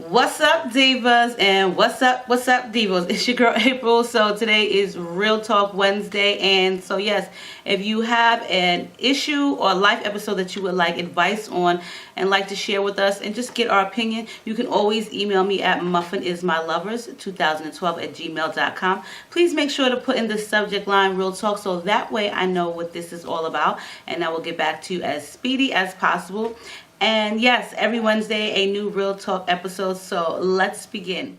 What's up, divas, and what's up divas? It's your girl April. So today is Real Talk Wednesday, and so yes, if you have an issue or life episode that you would like advice on and like to share with us and just get our opinion, you can always email me at MuffinIsMyLovers2012@gmail.com. Please make sure to put in the subject line Real Talk so that way I know what this is all about, and I will get back to you as speedy as possible. And yes, every Wednesday, a new Real Talk episode. So let's begin.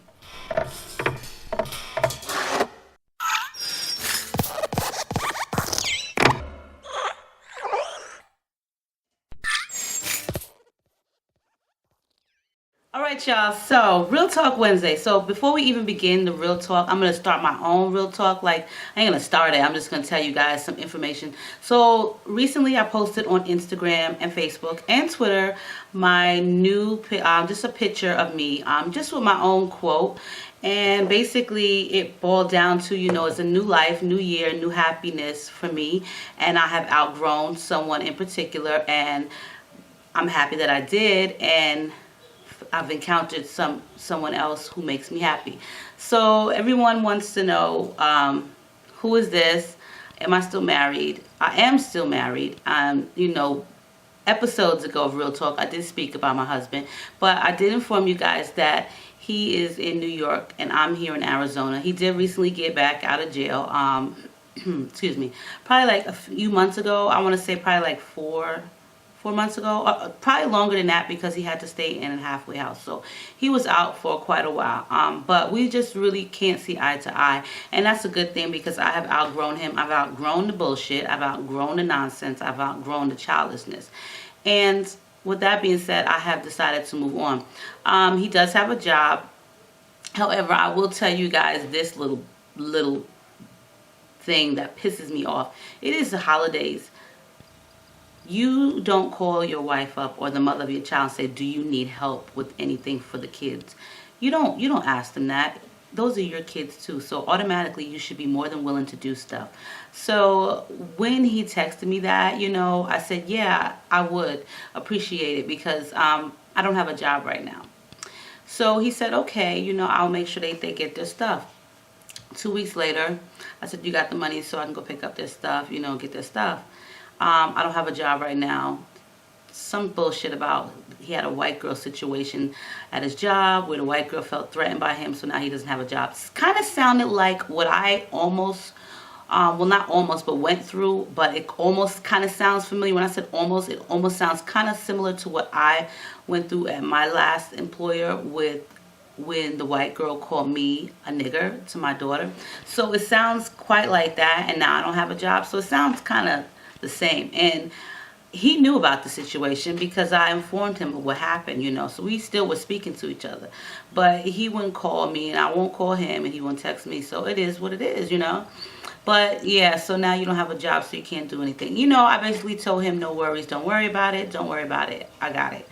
Alright, y'all, so Real Talk Wednesday. So before we even begin the Real Talk, I'm going to start my own Real Talk. Like, I ain't going to start it. I'm just going to tell you guys some information. So recently I posted on Instagram and Facebook and Twitter my new, just a picture of me, just with my own quote. And basically it boiled down to, it's a new life, new year, new happiness for me. And I have outgrown someone in particular, and I'm happy that I did. And I've encountered someone else who makes me happy. So everyone wants to know, who is this? Am I still married? I am still married. Episodes ago of Real Talk, I did speak about my husband, but I did inform you guys that he is in New York and I'm here in Arizona. He did recently get back out of jail. Excuse me, probably like a few months ago. I want to say probably like four months ago, probably longer than that, because he had to stay in a halfway house. So he was out for quite a while, but we just really can't see eye to eye, and that's a good thing because I have outgrown him. I've outgrown the bullshit, I've outgrown the nonsense, I've outgrown the childishness. And with that being said, I have decided to move on. He does have a job. However, I will tell you guys this little thing that pisses me off. It is the holidays. You don't call your wife up or the mother of your child and say, do you need help with anything for the kids? You don't ask them that. Those are your kids too. So automatically you should be more than willing to do stuff. So when he texted me that, I said, yeah, I would appreciate it because I don't have a job right now. So he said, okay, I'll make sure they get their stuff. 2 weeks later, I said, you got the money so I can go pick up their stuff, get their stuff. I don't have a job right now. Some bullshit about he had a white girl situation at his job where the white girl felt threatened by him, so now he doesn't have a job. It kind of sounded like what I almost, well, not almost, but went through, but it almost kind of sounds familiar. When I said almost, it almost sounds kind of similar to what I went through at my last employer when the white girl called me a nigger to my daughter. So it sounds quite like that, and now I don't have a job, so it sounds kind of the same. And he knew about the situation because I informed him of what happened, so we still were speaking to each other, but he wouldn't call me and I won't call him and he won't text me. So it is what it is, but yeah, so now you don't have a job, so you can't do anything. I basically told him, no worries, don't worry about it, I got it.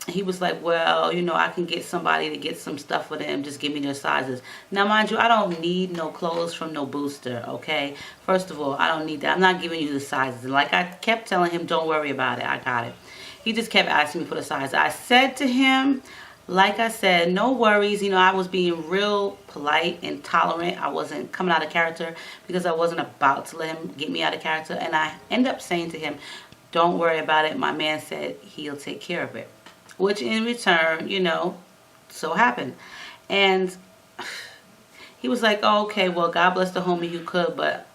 He was like, well, I can get somebody to get some stuff for them. Just give me their sizes. Now, mind you, I don't need no clothes from no booster, okay? First of all, I don't need that. I'm not giving you the sizes. And like I kept telling him, don't worry about it. I got it. He just kept asking me for the size. I said to him, like I said, no worries. I was being real polite and tolerant. I wasn't coming out of character because I wasn't about to let him get me out of character. And I ended up saying to him, don't worry about it. My man said he'll take care of it. Which in return, so happened. And he was like, oh, okay, well, God bless the homie who could, but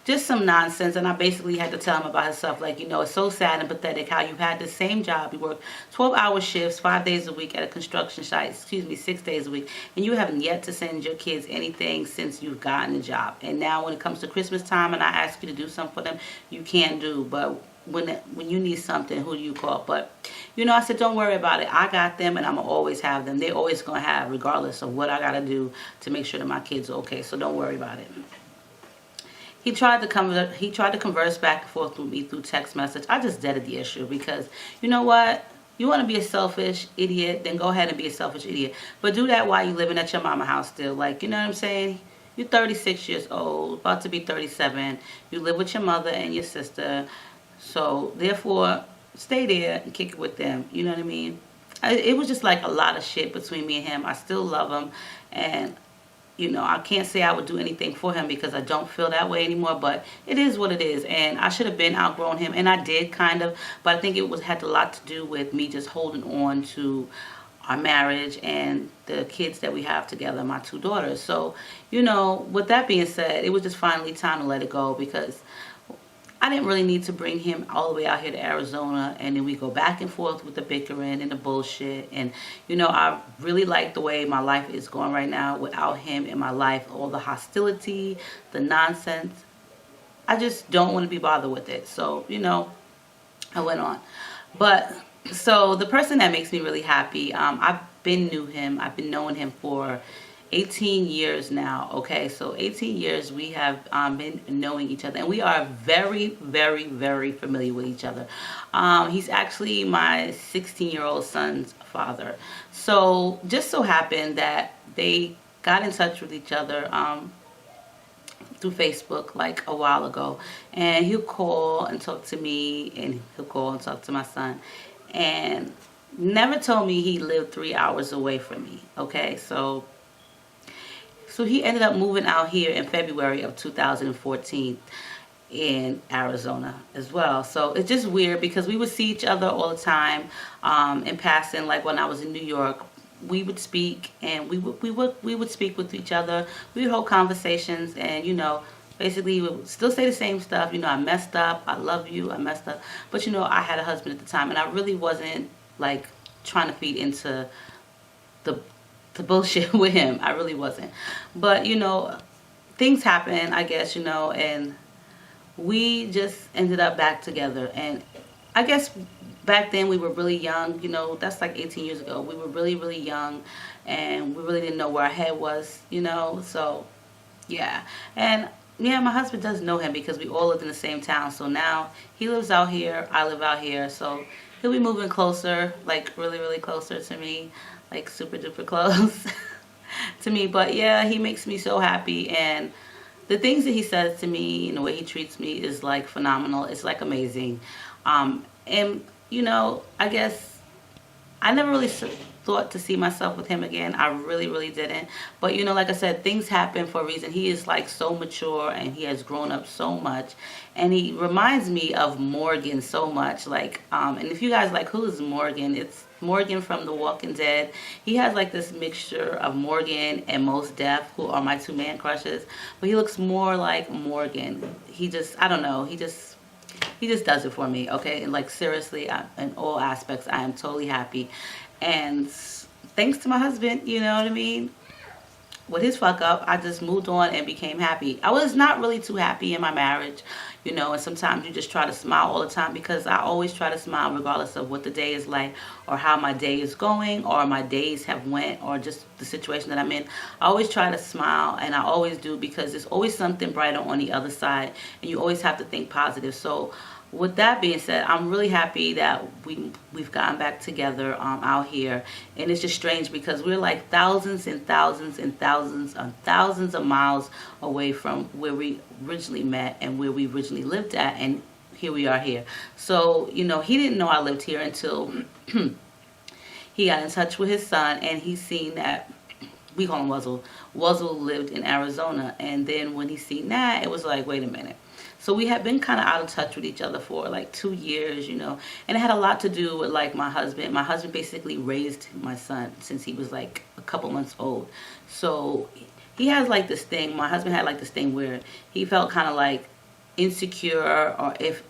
just some nonsense. And I basically had to tell him about himself, like, it's so sad and pathetic how you had the same job. You work 12-hour shifts, 5 days a week at a construction site, 6 days a week, and you haven't yet to send your kids anything since you've gotten the job. And now when it comes to Christmas time and I ask you to do something for them, you can't do. But when you need something, who do you call? But I said, don't worry about it. I got them, and I'm gonna always have them. They're always gonna have, regardless of what I gotta do to make sure that my kids are okay. So don't worry about it. He tried to converse back and forth with me through text message. I just deaded the issue because you know what? You want to be a selfish idiot, then go ahead and be a selfish idiot. But do that while you're living at your mama house still. Like, you know what I'm saying? You're 36 years old, about to be 37. You live with your mother and your sister. So, therefore, stay there and kick it with them. You know what I mean? it was just like a lot of shit between me and him. I still love him, and you know, I can't say I would do anything for him because I don't feel that way anymore, but it is what it is. And I should have been outgrown him, and I did kind of, but I think it had a lot to do with me just holding on to our marriage and the kids that we have together, my 2 daughters. So, you know, with that being said, it was just finally time to let it go, because I didn't really need to bring him all the way out here to Arizona, and then we go back and forth with the bickering and the bullshit. And you know, I really like the way my life is going right now without him in my life. All the hostility, the nonsense, I just don't want to be bothered with it. So, you know, I went on. But so the person that makes me really happy, I've been knowing him for 18 years now. Okay, so 18 years we have been knowing each other, and we are very, very, very familiar with each other. He's actually my 16-year-old son's father. So just so happened that they got in touch with each other through Facebook like a while ago, and he'll call and talk to me, and he'll call and talk to my son, and never told me he lived 3 hours away from me. Okay, so he ended up moving out here in February of 2014 in Arizona as well. So it's just weird because we would see each other all the time in passing. Like when I was in New York, we would speak, and we would speak with each other. We would hold conversations, and you know, basically we would still say the same stuff. You know, I messed up, I love you, I messed up. But you know, I had a husband at the time, and I really wasn't like trying to feed into the bullshit with him. I really wasn't. But you know, things happen, I guess, you know, and we just ended up back together. And I guess back then we were really young, you know, that's like 18 years ago. We were really, really young, and we really didn't know where our head was, you know. So yeah. And yeah, my husband does know him because we all lived in the same town. So now he lives out here, I live out here, so he'll be moving closer, like really, really closer to me, like super duper close to me. But yeah, he makes me so happy, and the things that he says to me and the way he treats me is like phenomenal. It's like amazing. And you know, I guess I never really thought to see myself with him again. I really, really didn't. But you know, like I said, things happen for a reason. He is like so mature, and he has grown up so much, and he reminds me of Morgan so much. Like and if you guys like, who is Morgan? It's Morgan from The Walking Dead. He has like this mixture of Morgan and Mos Def, who are my 2 man crushes, but he looks more like Morgan. He just, I don't know, he just does it for me. Okay, and like seriously, in all aspects, I am totally happy. And thanks to my husband, you know what I mean, with his fuck up, I just moved on and became happy. I was not really too happy in my marriage, you know, and sometimes you just try to smile all the time, because I always try to smile regardless of what the day is like, or how my day is going, or my days have went, or just the situation that I'm in. I always try to smile, and I always do, because there's always something brighter on the other side, and you always have to think positive. So with that being said, I'm really happy that we've gotten back together out here. And it's just strange because we're like thousands and thousands and thousands and thousands of miles away from where we originally met and where we originally lived at, and here we are here. So you know, he didn't know I lived here until he got in touch with his son, and he seen that we call him Wuzzle. Wuzzle lived in Arizona, and then when he seen that, it was like, wait a minute. So we had been kind of out of touch with each other for like 2 years, you know, and it had a lot to do with like my husband. My husband basically raised my son since he was like a couple months old. So he has like this thing, my husband had like this thing where he felt kind of like insecure, or if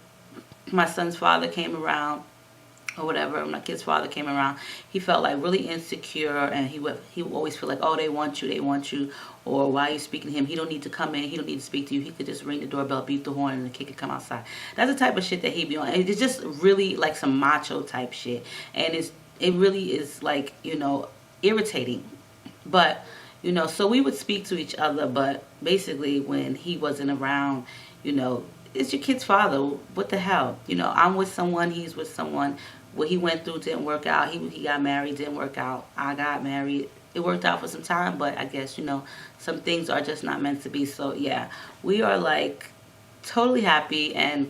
my son's father came around, or whatever, when my kid's father came around, he felt like really insecure, and he would always feel like, oh, they want you, or why are you speaking to him? He don't need to come in, he don't need to speak to you, he could just ring the doorbell, beep the horn, and the kid could come outside. That's the type of shit that he be on. And it's just really like some macho type shit, and it really is like, you know, irritating. But you know, so we would speak to each other, but basically when he wasn't around, you know, it's your kid's father, what the hell, you know, I'm with someone, he's with someone. What he went through didn't work out. He got married, didn't work out. I got married. It worked out for some time, but I guess, you know, some things are just not meant to be. So yeah, we are like totally happy, and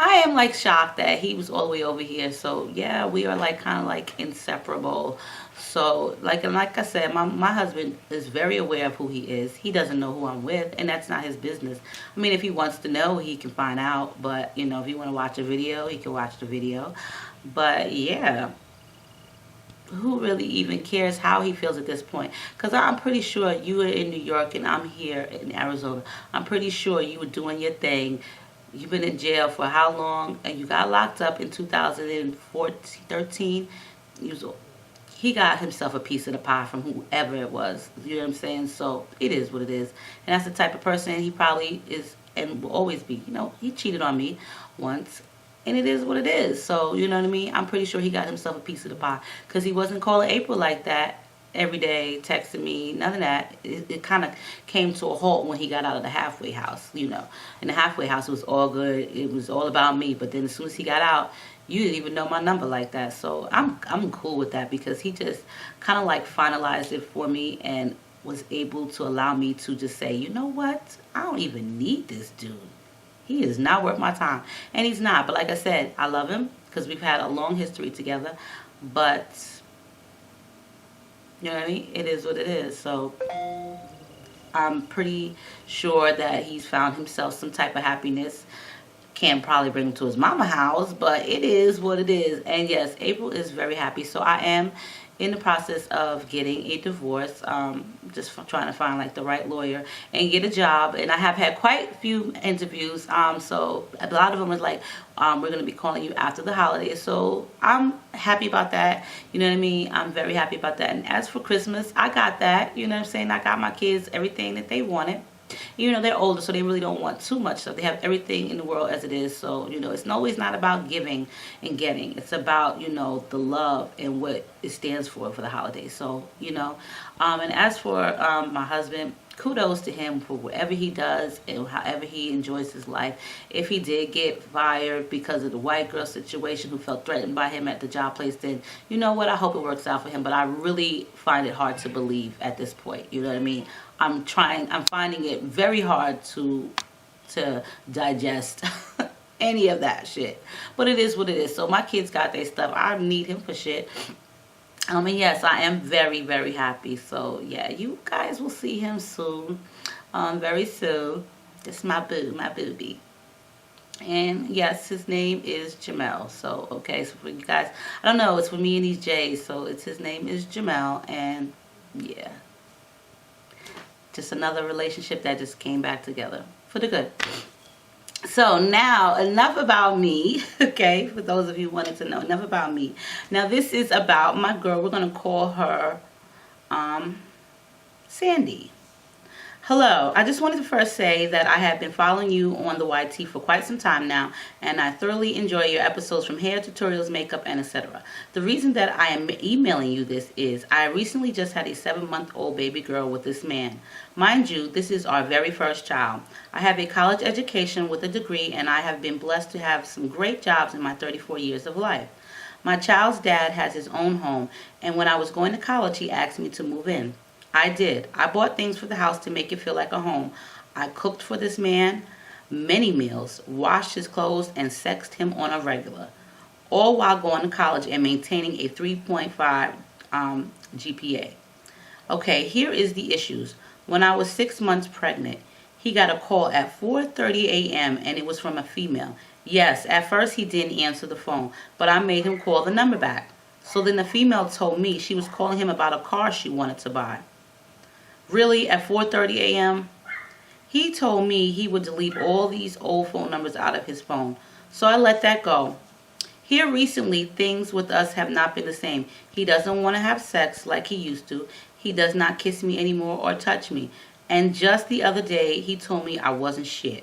I am like shocked that he was all the way over here. So yeah, we are like kind of like inseparable. So like I said, my husband is very aware of who he is. He doesn't know who I'm with, and that's not his business. I mean, if he wants to know, he can find out. But you know, if you want to watch a video, he can watch the video. But yeah, who really even cares how he feels at this point? Because I'm pretty sure you are in New York and I'm here in Arizona. I'm pretty sure you were doing your thing. You've been in jail for how long? And you got locked up in 2013. He got himself a piece of the pie from whoever it was. You know what I'm saying? So it is what it is. And that's the type of person he probably is and will always be. You know, he cheated on me once. And it is what it is. So, you know what I mean? I'm pretty sure he got himself a piece of the pie. Because he wasn't calling April like that every day, texting me, none of that. It kind of came to a halt when he got out of the halfway house, you know. In the halfway house, it was all good. It was all about me. But then as soon as he got out, you didn't even know my number like that. So I'm cool with that because he just kind of like finalized it for me and was able to allow me to just say, you know what? I don't even need this dude. He is not worth my time. And he's not. But like I said, I love him because we've had a long history together. But, you know what I mean? It is what it is. So, I'm pretty sure that he's found himself some type of happiness. Can't probably bring him to his mama house, but it is what it is. And yes, April is very happy. So, I am in the process of getting a divorce, just trying to find like the right lawyer and get a job. And I have had quite a few interviews, so a lot of them was like, we're going to be calling you after the holidays. So I'm happy about that. You know what I mean? I'm very happy about that. And as for Christmas, I got that. You know what I'm saying? I got my kids everything that they wanted. You know, they're older, so they really don't want too much stuff. They have everything in the world as it is. So, you know, it's always not about giving and getting. It's about, you know, the love and what it stands for the holidays. So, you know, and as for my husband, kudos to him for whatever he does and however he enjoys his life. If he did get fired because of the white girl situation who felt threatened by him at the job place, then you know what? I hope it works out for him. But I really find it hard to believe at this point. You know what I mean? I'm finding it very hard to digest any of that shit. But it is what it is. So my kids got their stuff. I need him for shit. And yes, I am very, very happy. So yeah, you guys will see him soon. Very soon. This is my boobie. And yes, his name is Jamel. So, okay, so for you guys, I don't know, it's for me and these J's. So his name is Jamel. And yeah. Just another relationship that just came back together for the good. So now, enough about me, okay? For those of you who wanted to know, enough about me. Now this is about my girl. We're going to call her Sandy. Hello, I just wanted to first say that I have been following you on the YT for quite some time now, and I thoroughly enjoy your episodes from hair tutorials, makeup, and etc. The reason that I am emailing you this is I recently just had a 7-month-old baby girl with this man. Mind you, this is our very first child. I have a college education with a degree, and I have been blessed to have some great jobs in my 34 years of life. My child's dad has his own home, and when I was going to college, he asked me to move in. I did. I bought things for the house to make it feel like a home. I cooked for this man many meals, washed his clothes, and sexed him on a regular, all while going to college and maintaining a 3.5 GPA. Okay, here is the issues. When I was 6 months pregnant, he got a call at 4:30 a.m. and it was from a female. Yes, at first he didn't answer the phone, but I made him call the number back. So then the female told me she was calling him about a car she wanted to buy. Really, at 4:30 a.m.? He told me he would delete all these old phone numbers out of his phone. So I let that go. Here recently, things with us have not been the same. He doesn't want to have sex like he used to. He does not kiss me anymore or touch me. And just the other day, he told me I wasn't shit.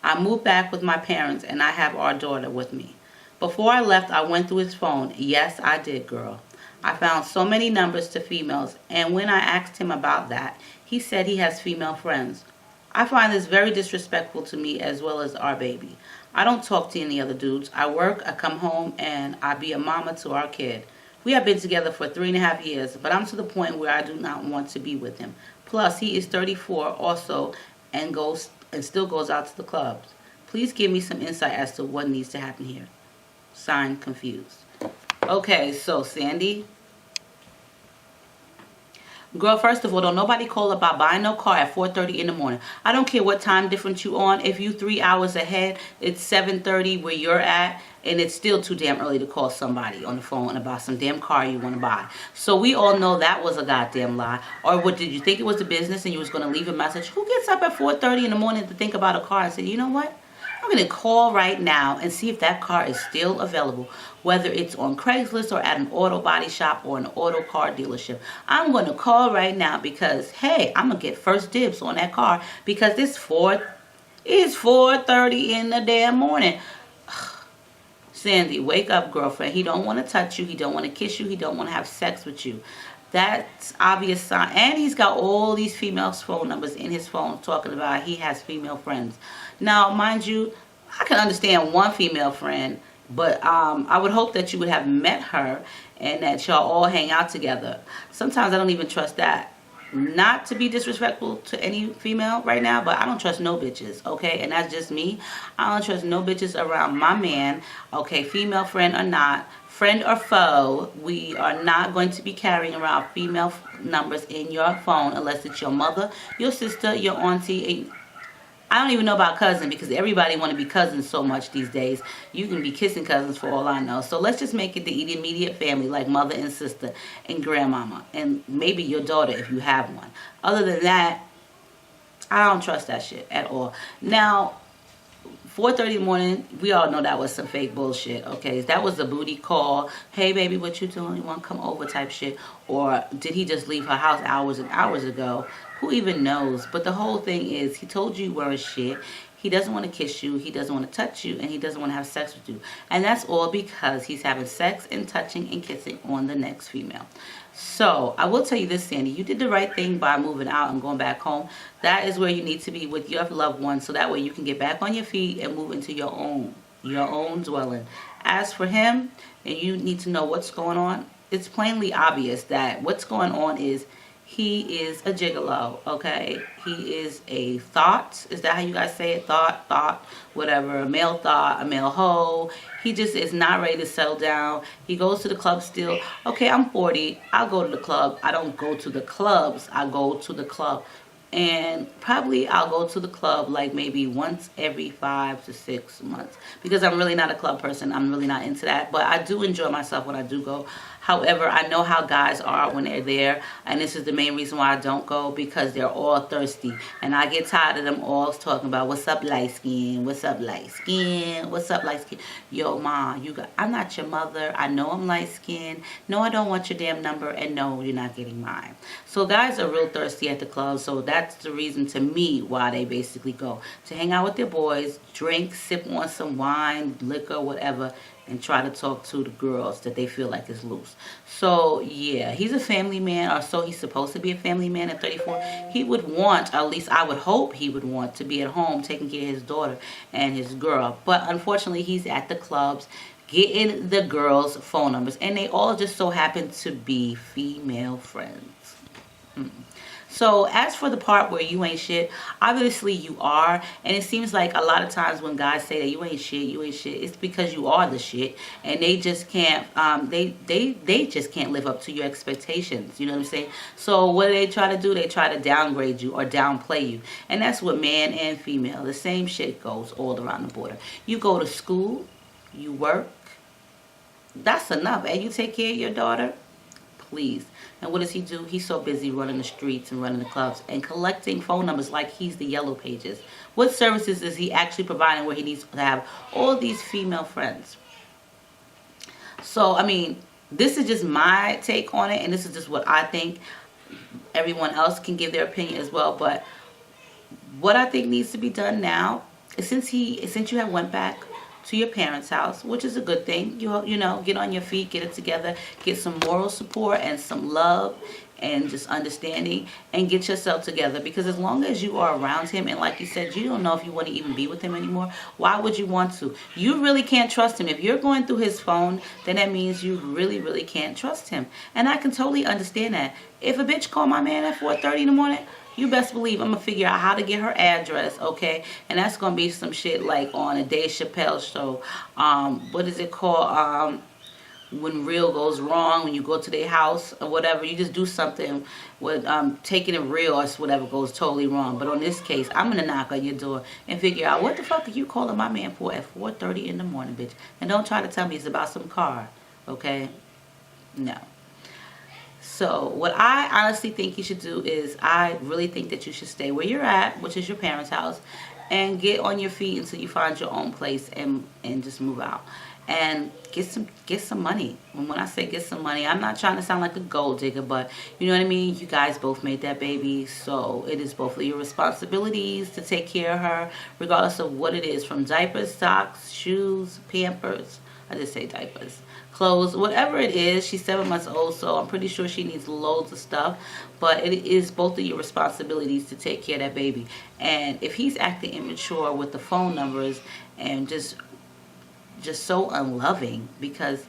I moved back with my parents and I have our daughter with me. Before I left, I went through his phone. Yes, I did, girl. I found so many numbers to females, and when I asked him about that, he said he has female friends. I find this very disrespectful to me as well as our baby. I don't talk to any other dudes. I work, I come home, and I be a mama to our kid. We have been together for 3.5 years, but I'm to the point where I do not want to be with him. Plus, he is 34 also and still goes out to the clubs. Please give me some insight as to what needs to happen here. Signed, confused. Okay, so Sandy. Girl, first of all, don't nobody call about buying no car at 4:30 in the morning. I don't care what time difference you on. If you 3 hours ahead, it's 7:30 where you're at, and it's still too damn early to call somebody on the phone about some damn car you want to buy. So we all know that was a goddamn lie. Or what, did you think it was a business and you was going to leave a message? Who gets up at 4:30 in the morning to think about a car and say, you know what? I'm going to call right now and see if that car is still available, whether it's on Craigslist or at an auto body shop or an auto car dealership. I'm going to call right now because, hey, I'm going to get first dibs on that car because it's 4:30 in the damn morning. Sandy, wake up, girlfriend. He don't want to touch you. He don't want to kiss you. He don't want to have sex with you. That's obvious sign. And he's got all these females' phone numbers in his phone talking about he has female friends. Now, mind you, I can understand one female friend, but I would hope that you would have met her and that y'all all hang out together. Sometimes I don't even trust that. Not to be disrespectful to any female right now, but I don't trust no bitches, okay? And that's just me. I don't trust no bitches around my man, okay? Female friend or not, friend or foe, we are not going to be carrying around female numbers in your phone unless it's your mother, your sister, your auntie. I don't even know about cousin because everybody want to be cousins so much these days. You can be kissing cousins for all I know. So let's just make it the immediate family like mother and sister and grandmama and maybe your daughter if you have one. Other than that, I don't trust that shit at all. Now, 4:30 in the morning, we all know that was some fake bullshit, okay? That was a booty call. Hey, baby, what you doing? You want to come over type shit? Or did he just leave her house hours and hours ago? Who even knows? But the whole thing is, he told you you weren't shit. He doesn't want to kiss you. He doesn't want to touch you. And he doesn't want to have sex with you. And that's all because he's having sex and touching and kissing on the next female. So, I will tell you this, Sandy. You did the right thing by moving out and going back home. That is where you need to be with your loved one. So that way you can get back on your feet and move into your own dwelling. As for him, and you need to know what's going on, it's plainly obvious that what's going on is he is a gigolo, okay? He is a thought. Is that how you guys say it? Thought, whatever. A male thought, a male hoe. He just is not ready to settle down. He goes to the club still. Okay, I'm 40. I'll go to the club. I don't go to the clubs. I go to the club. And probably I'll go to the club like maybe once every 5 to 6 months. Because I'm really not a club person. I'm really not into that. But I do enjoy myself when I do go. However, I know how guys are when they're there, and this is the main reason why I don't go, because they're all thirsty. And I get tired of them all talking about, what's up, light skin? What's up, light skin? What's up, light skin? Yo, ma, I'm not your mother. I know I'm light skin. No, I don't want your damn number, and no, you're not getting mine. So guys are real thirsty at the club, so that's the reason to me why they basically go. To hang out with their boys, drink, sip on some wine, liquor, whatever, and try to talk to the girls that they feel like is loose. So, yeah, he's a family man, or so he's supposed to be a family man at 34. He would want, at least I would hope he would want, to be at home taking care of his daughter and his girl. But unfortunately, he's at the clubs getting the girls' phone numbers, and they all just so happen to be female friends. So as for the part where you ain't shit, obviously you are. And it seems like a lot of times when guys say that you ain't shit, it's because you are the shit. And they just can't, they just can't live up to your expectations. You know what I'm saying? So what do they try to do? They try to downgrade you or downplay you. And that's what man and female, the same shit goes all around the border. You go to school, you work, that's enough. And you take care of your daughter, please. And what does he do? He's so busy running the streets and running the clubs and collecting phone numbers like he's the Yellow Pages. What services is he actually providing where he needs to have all these female friends? So, I mean, this is just my take on it, and this is just what I think. Everyone else can give their opinion as well, but what I think needs to be done now is since you have went back to your parents' house, which is a good thing. You know, get on your feet, get it together, get some moral support and some love and just understanding, and get yourself together. Because as long as you are around him, and like you said, you don't know if you want to even be with him anymore, why would you want to? You really can't trust him. If you're going through his phone, then that means you really, really can't trust him. And I can totally understand that. If a bitch call my man at 4:30 in the morning, you best believe I'm gonna figure out how to get her address, okay? And that's gonna be some shit like on a Dave Chappelle show. What is it called? When real goes wrong, when you go to their house or whatever, you just do something with taking it real or whatever goes totally wrong. But on this case, I'm gonna knock on your door and figure out what the fuck are you calling my man for at 4:30 in the morning, bitch? And don't try to tell me it's about some car, okay? No. So what I honestly think you should do is, I really think that you should stay where you're at, which is your parents' house, and get on your feet until you find your own place and just move out. And get some money. And when I say get some money, I'm not trying to sound like a gold digger, but you know what I mean? You guys both made that baby, so it is both of your responsibilities to take care of her, regardless of what it is, from diapers, socks, shoes, Pampers. I just say diapers, clothes, whatever it is. She's 7 months old, so I'm pretty sure she needs loads of stuff, but it is both of your responsibilities to take care of that baby. And if he's acting immature with the phone numbers and just so unloving, because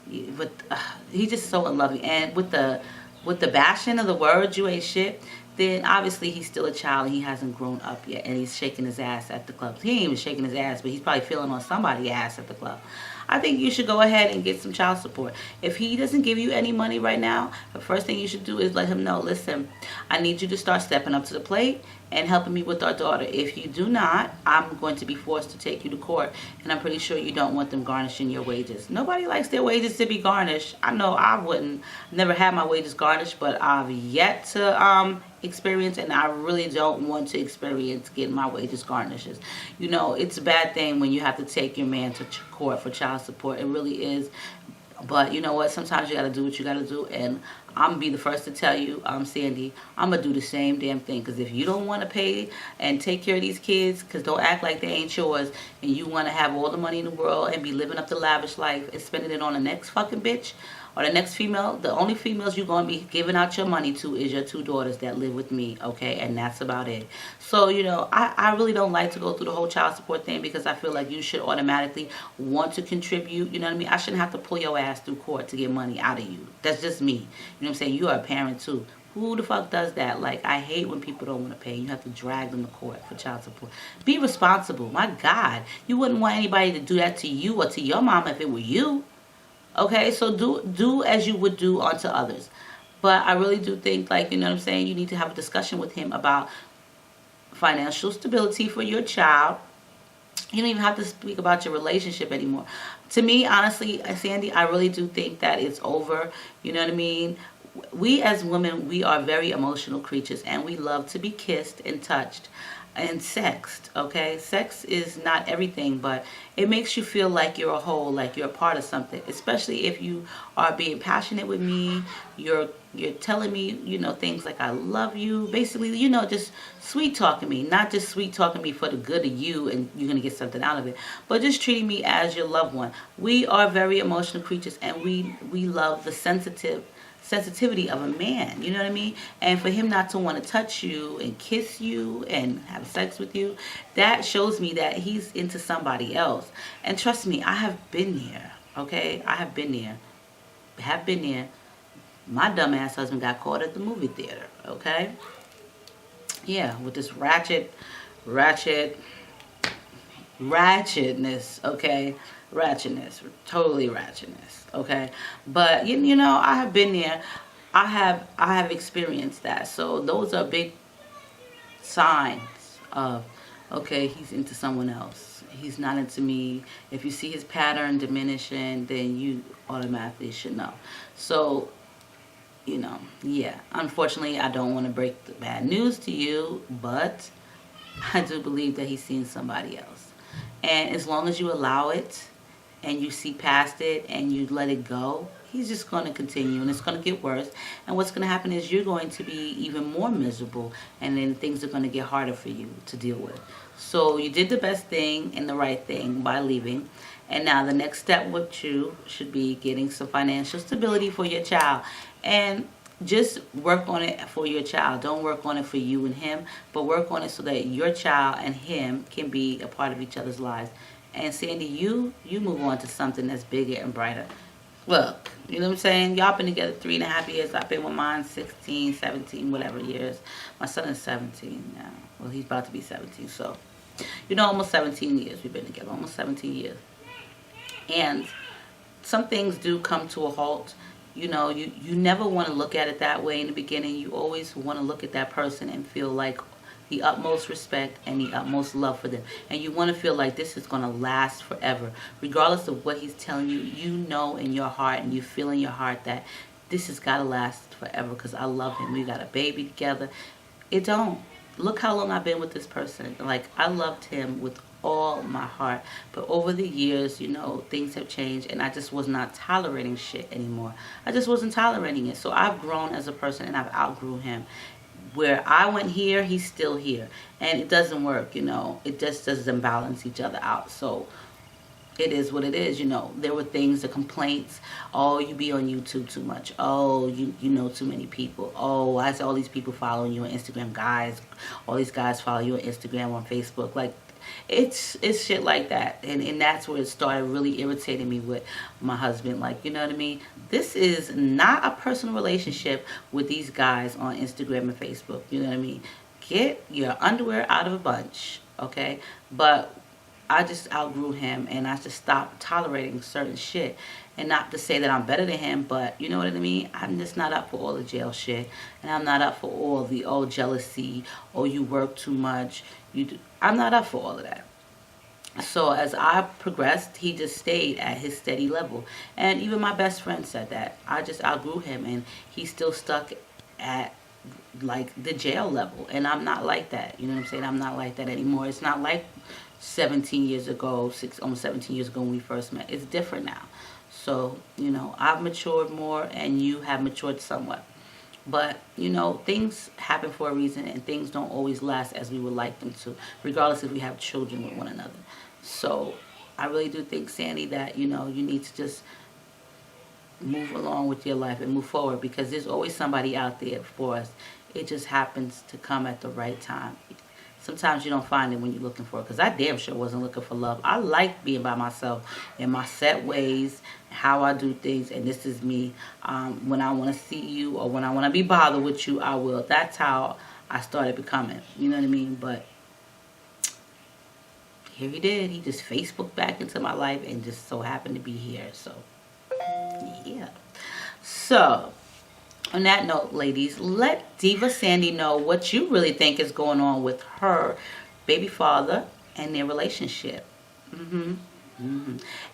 he's just so unloving, and with the bashing of the words, you ain't shit, then obviously he's still a child and he hasn't grown up yet, and he's shaking his ass at the club. He ain't even shaking his ass, but he's probably feeling on somebody's ass at the club. I think you should go ahead and get some child support. If he doesn't give you any money right now, the first thing you should do is let him know, listen, I need you to start stepping up to the plate and helping me with our daughter. If you do not, I'm going to be forced to take you to court, and I'm pretty sure you don't want them garnishing your wages. Nobody likes their wages to be garnished. I know I wouldn't. Never had my wages garnished, but I've yet to experience, and I really don't want to experience getting my wages garnished. You know, it's a bad thing when you have to take your man to court for child support. It really is. But you know what? Sometimes you got to do what you got to do. And I'm going to be the first to tell you, Sandy, I'm going to do the same damn thing. Because if you don't want to pay and take care of these kids, because don't act like they ain't yours, and you want to have all the money in the world and be living up the lavish life and spending it on the next fucking bitch or the next female, the only females you're going to be giving out your money to is your 2 daughters that live with me, okay? And that's about it. So, you know, I really don't like to go through the whole child support thing, because I feel like you should automatically want to contribute, you know what I mean? I shouldn't have to pull your ass through court to get money out of you. That's just me. You know what I'm saying? You are a parent too. Who the fuck does that? Like, I hate when people don't want to pay. You have to drag them to court for child support. Be responsible. My God. You wouldn't want anybody to do that to you or to your mom if it were you. Okay, so do as you would do unto others. But I really do think, like, you know what I'm saying, you need to have a discussion with him about financial stability for your child. You don't even have to speak about your relationship anymore. To me, honestly, Sandy, I really do think that it's over. You know what I mean? We as women, we are very emotional creatures, and we love to be kissed and touched and sexed, okay? Sex is not everything, but it makes you feel like you're a whole, like you're a part of something, especially if you are being passionate with me. You're telling me, you know, things like I love you, basically, you know, just sweet talking me, not just sweet talking me for the good of you and you're gonna get something out of it, but just treating me as your loved one. We are very emotional creatures, and we love the sensitivity of a man, you know what I mean? And for him not to want to touch you and kiss you and have sex with you, that shows me that he's into somebody else. And trust me, I have been there, okay? I have been there. My dumbass husband got caught at the movie theater, okay? Yeah, with this ratchetness, okay? Ratchetness, totally ratchetness, okay? But you know, I have been there. I have experienced that. So those are big signs of, okay, he's into someone else. He's not into me. If you see his pattern diminishing, then you automatically should know. So, you know, yeah, unfortunately, I don't want to break the bad news to you, but I do believe that he's seeing somebody else. And as long as you allow it and you see past it and you let it go, he's just going to continue, and it's going to get worse. And what's going to happen is you're going to be even more miserable, and then things are going to get harder for you to deal with. So you did the best thing and the right thing by leaving. And now the next step with you should be getting some financial stability for your child. And just work on it for your child. Don't work on it for you and him, but work on it so that your child and him can be a part of each other's lives. And Sandy, you move on to something that's bigger and brighter. Look, you know what I'm saying? Y'all been together 3.5 years. I've been with mine 16, 17, whatever years. My son is 17 now. Well, he's about to be 17. So, almost 17 years we've been together. Almost 17 years. And some things do come to a halt. You never want to look at it that way in the beginning. You always want to look at that person and feel like the utmost respect and the utmost love for them. And you want to feel like this is going to last forever. Regardless of what he's telling you, you know in your heart and you feel in your heart that this has got to last forever because I love him. We got a baby together. It don't. Look how long I've been with this person. Like, I loved him with all my heart. But over the years, things have changed and I just was not tolerating shit anymore. I just wasn't tolerating it. So I've grown as a person and I've outgrew him. Where I went here, he's still here. And it doesn't work, It just doesn't balance each other out. So it is what it is, There were things, the complaints. Oh, you be on YouTube too much. Oh, you know too many people. Oh, why is all these people following you on Instagram? Guys, all these guys follow you on Instagram, on Facebook. Like, it's shit like that. And that's where it started really irritating me with my husband. Like, you know what I mean? This is not a personal relationship with these guys on Instagram and Facebook. You know what I mean? Get your underwear out of a bunch, okay? But I just outgrew him and I just stopped tolerating certain shit. And not to say that I'm better than him, but you know what I mean? I'm just not up for all the jail shit. And I'm not up for all the jealousy, you work too much. I'm not up for all of that. So as I progressed, he just stayed at his steady level. And even my best friend said that. I just outgrew him and he's still stuck at like the jail level. And I'm not like that. You know what I'm saying? I'm not like that anymore. It's not like 17 years ago, almost 17 years ago when we first met. It's different now. So, I've matured more and you have matured somewhat. But, things happen for a reason and things don't always last as we would like them to, regardless if we have children with one another. So, I really do think, Sandy, that, you need to just move along with your life and move forward because there's always somebody out there for us. It just happens to come at the right time. Sometimes you don't find it when you're looking for it because I damn sure wasn't looking for love. I like being by myself in my set ways, how I do things, and this is me. When I want to see you or when I want to be bothered with you, I will. That's how I started becoming. You know what I mean? But here he did. He just Facebooked back into my life and just so happened to be here. So, yeah. So, on that note, ladies, let Diva Sandy know what you really think is going on with her baby father and their relationship.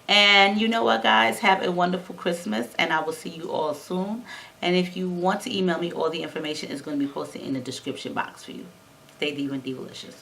And you know what, guys? Have a wonderful Christmas, and I will see you all soon. And if you want to email me, all the information is going to be posted in the description box for you. Stay Diva and Divalicious.